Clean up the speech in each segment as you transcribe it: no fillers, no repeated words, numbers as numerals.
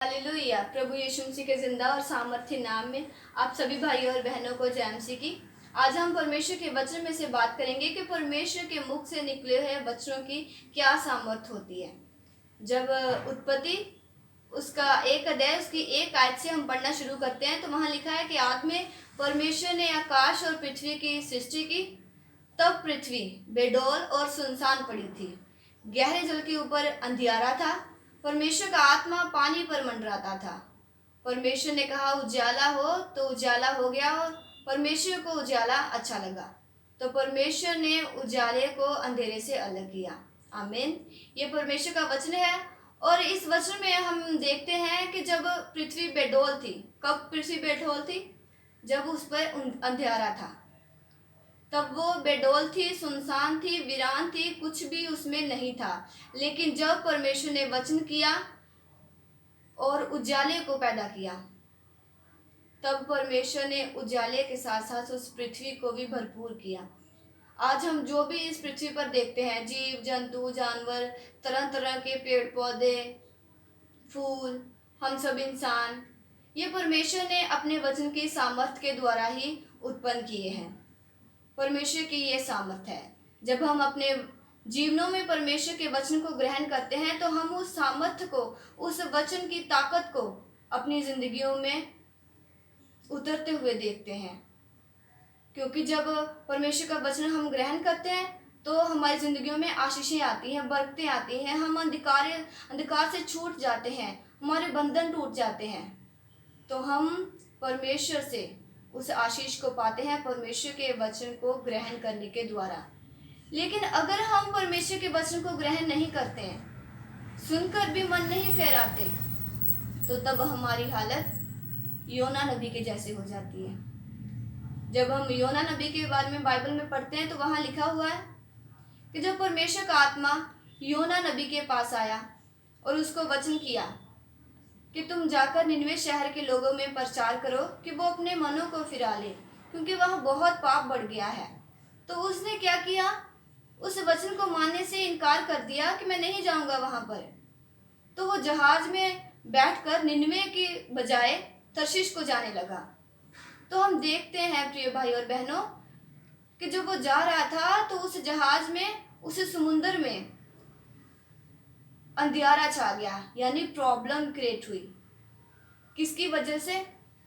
Hallelujah. प्रभु यीशु मसीह के जिंदा और सामर्थ्य नाम में आप सभी भाई और बहनों को जय मसीह की। आज हम परमेश्वर के वचन में से बात करेंगे कि परमेश्वर के मुख से निकले हुए वचनों की क्या सामर्थ्य होती है। जब उत्पत्ति उसका 1 अध्याय उसकी 1 आयत से हम पढ़ना शुरू करते हैं तो वहां लिखा है कि आदि में परमेश्वर ने आकाश और पृथ्वी की सृष्टि की। तब पृथ्वी बेडौल और सुनसान पड़ी थी, गहरे जल के ऊपर अंधियारा था। परमेश्वर का आत्मा पानी पर मंडराता था। परमेश्वर ने कहा उजाला हो, तो उजाला हो गया और परमेश्वर को उजाला अच्छा लगा। तो परमेश्वर ने उजाले को अंधेरे से अलग किया। आमीन। ये परमेश्वर का वचन है। और इस वचन में हम देखते हैं कि जब पृथ्वी बेडौल थी, कब पृथ्वी बेडौल थी? जब उस पर अंधियारा था, तब वो बेडौल थी, सुनसान थी, वीरान थी, कुछ भी उसमें नहीं था। लेकिन जब परमेश्वर ने वचन किया और उजाले को पैदा किया, तब परमेश्वर ने उजाले के साथ साथ उस पृथ्वी को भी भरपूर किया। आज हम जो भी इस पृथ्वी पर देखते हैं, जीव जंतु जानवर, तरह तरह के पेड़ पौधे, फूल, हम सब इंसान, ये परमेश्वर ने अपने वचन की सामर्थ्य के द्वारा ही उत्पन्न किए हैं। परमेश्वर की ये सामर्थ्य है। जब हम अपने जीवनों में परमेश्वर के वचन को ग्रहण करते हैं तो हम उस सामर्थ्य को, उस वचन की ताकत को अपनी जिंदगियों में उतरते हुए देखते हैं। क्योंकि जब परमेश्वर का वचन हम ग्रहण करते हैं तो हमारी जिंदगियों में आशीषें आती हैं, बरकतें आती हैं, हम अंधकार से छूट जाते हैं, हमारे बंधन टूट जाते हैं। तो हम परमेश्वर से उस आशीष को पाते हैं परमेश्वर के वचन को ग्रहण करने के द्वारा। लेकिन अगर हम परमेश्वर के वचन को ग्रहण नहीं करते हैं, सुनकर भी मन नहीं फेराते, तो तब हमारी हालत योना नबी के जैसे हो जाती है। जब हम योना नबी के बारे में बाइबल में पढ़ते हैं तो वहां लिखा हुआ है कि जब परमेश्वर का आत्मा योना नबी के पास आया और उसको वचन किया कि तुम जाकर निनवे शहर के लोगों में प्रचार करो कि वो अपने मनों को फिरा ले, क्योंकि वहाँ बहुत पाप बढ़ गया है। तो उसने क्या किया? उस वचन को मानने से इनकार कर दिया कि मैं नहीं जाऊंगा वहां पर। तो वो जहाज में बैठकर निनवे की बजाय तर्शीश को जाने लगा। तो हम देखते हैं प्रिय भाई और बहनों कि जब वो जा रहा था तो उस जहाज में, उस समुद्र में अंधियारा छा गया, यानी प्रॉब्लम क्रिएट हुई। किसकी वजह से?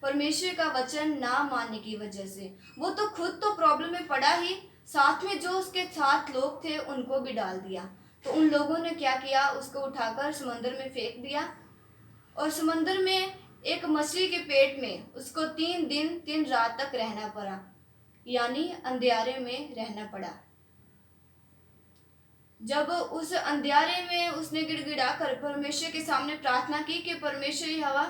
परमेश्वर का वचन ना मानने की वजह से। वो तो खुद तो प्रॉब्लम में पड़ा ही, साथ में जो उसके साथ लोग थे उनको भी डाल दिया। तो उन लोगों ने क्या किया? उसको उठाकर समंदर में फेंक दिया और समंदर में एक मछली के पेट में उसको 3 दिन 3 रात तक रहना पड़ा, यानी अंधियारे में रहना पड़ा। जब उस अंधियारे में उसने गिड़गिड़ाकर परमेश्वर के सामने प्रार्थना की कि परमेश्वर यहोवा,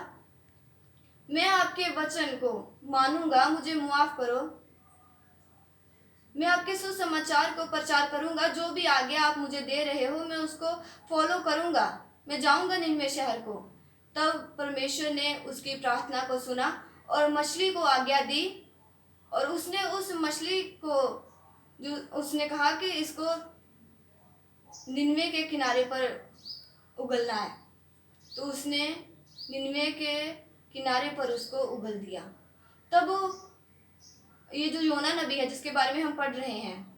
मैं आपके वचन को मानूंगा, मुझे माफ करो, मैं आपके सुसमाचार को प्रचार करूंगा, जो भी आज्ञा आप मुझे दे रहे हो मैं उसको फॉलो करूंगा, मैं जाऊंगा निनवे शहर को। तब परमेश्वर ने उसकी प्रार्थना को सुना और मछली को आज्ञा दी और उसने उस मछली को, जो उसने कहा कि इसको निनवे के किनारे पर उगलना है, तो उसने निनवे के किनारे पर उसको उगल दिया। तब ये जो योना नबी है जिसके बारे में हम पढ़ रहे हैं,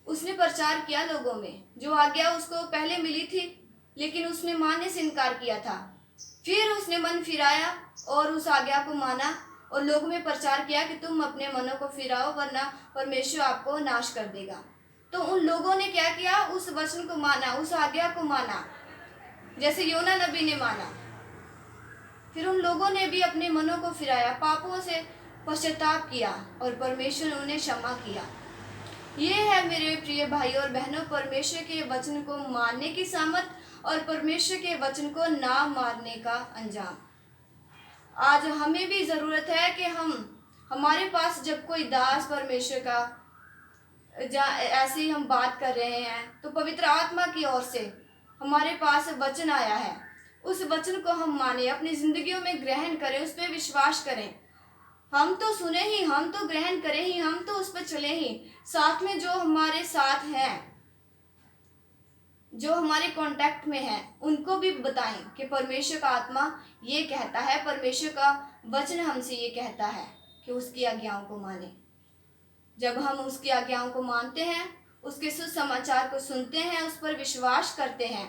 उसने प्रचार किया लोगों में, जो आज्ञा उसको पहले मिली थी लेकिन उसने मानने से इनकार किया था। फिर उसने मन फिराया और उस आज्ञा को माना और लोगों में प्रचार किया कि तुम अपने मनों को फिराओ वरना परमेश्वर आपको नाश कर देगा। तो उन लोगों ने क्या किया? उस वचन को माना, उस आज्ञा को माना, जैसे योना नबी ने माना। फिर उन लोगों ने भी अपने मनों को फिराया, पापों से पश्चाताप किया और परमेश्वर ने उन्हें क्षमा किया। ये है मेरे प्रिय भाई और बहनों परमेश्वर के वचन को मानने की सामर्थ और परमेश्वर के वचन को ना मारने का अंजाम। आज हमें भी जरूरत है कि हमारे पास जब कोई दास परमेश्वर का ऐसे ही हम बात कर रहे हैं तो पवित्र आत्मा की ओर से हमारे पास वचन आया है, उस वचन को हम माने, अपनी जिंदगियों में ग्रहण करें, उस पर विश्वास करें। हम तो सुने ही, हम तो ग्रहण करें ही, हम तो उस पर चले ही, साथ में जो हमारे साथ हैं, जो हमारे कांटेक्ट में हैं उनको भी बताएं कि परमेश्वर का आत्मा ये कहता है, परमेश्वर का वचन हमसे ये कहता है कि उसकी आज्ञाओं को माने। जब हम उसकी आज्ञाओं को मानते हैं, उसके सुसमाचार को सुनते हैं, उस पर विश्वास करते हैं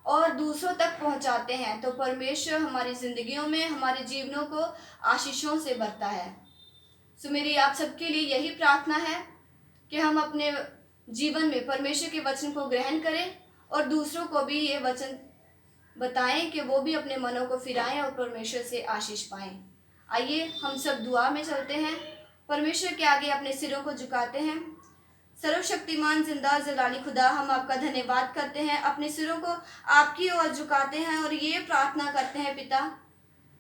और दूसरों तक पहुंचाते हैं, तो परमेश्वर हमारी ज़िंदगियों में, हमारे जीवनों को आशीषों से भरता है। सो मेरी आप सबके लिए यही प्रार्थना है कि हम अपने जीवन में परमेश्वर के वचन को ग्रहण करें और दूसरों को भी ये वचन बताएं कि वो भी अपने मनों को फिराएं और परमेश्वर से आशीष पाएं। आइए हम सब दुआ में चलते हैं, परमेश्वर के आगे अपने सिरों को झुकाते हैं। सर्वशक्तिमान जिंदा और जलाली खुदा, हम आपका धन्यवाद करते हैं, अपने सिरों को आपकी ओर झुकाते हैं और ये प्रार्थना करते हैं पिता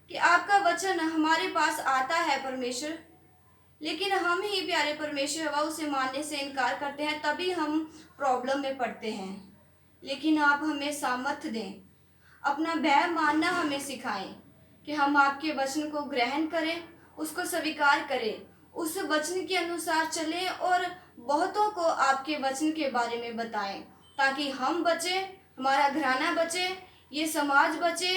कि आपका वचन हमारे पास आता है परमेश्वर, लेकिन हम ही प्यारे परमेश्वर हवा उसे मानने से इनकार करते हैं, तभी हम प्रॉब्लम में पड़ते हैं। लेकिन आप हमें सामर्थ्य दें, अपना भय मानना हमें सिखाएं कि हम आपके वचन को ग्रहण करें, उसको स्वीकार करें, उस वचन के अनुसार चलें और बहुतों को आपके वचन के बारे में बताएं, ताकि हम बचे, हमारा घराना बचे, ये समाज बचे,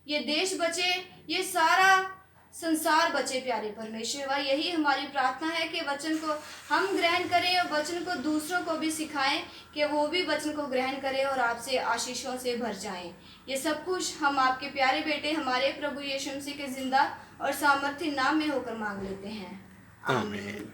ये देश बचे, ये सारा संसार बचे प्यारे परमेश्वर। यही हमारी प्रार्थना है कि वचन को हम ग्रहण करें और वचन को दूसरों को भी सिखाएं कि वो भी वचन को ग्रहण करें और आपसे आशीषों से भर जाएं। ये सब कुछ हम आपके प्यारे बेटे हमारे प्रभु यीशु मसीह के जिंदा और सामर्थ्य नाम में होकर मांग लेते हैं, आमीन।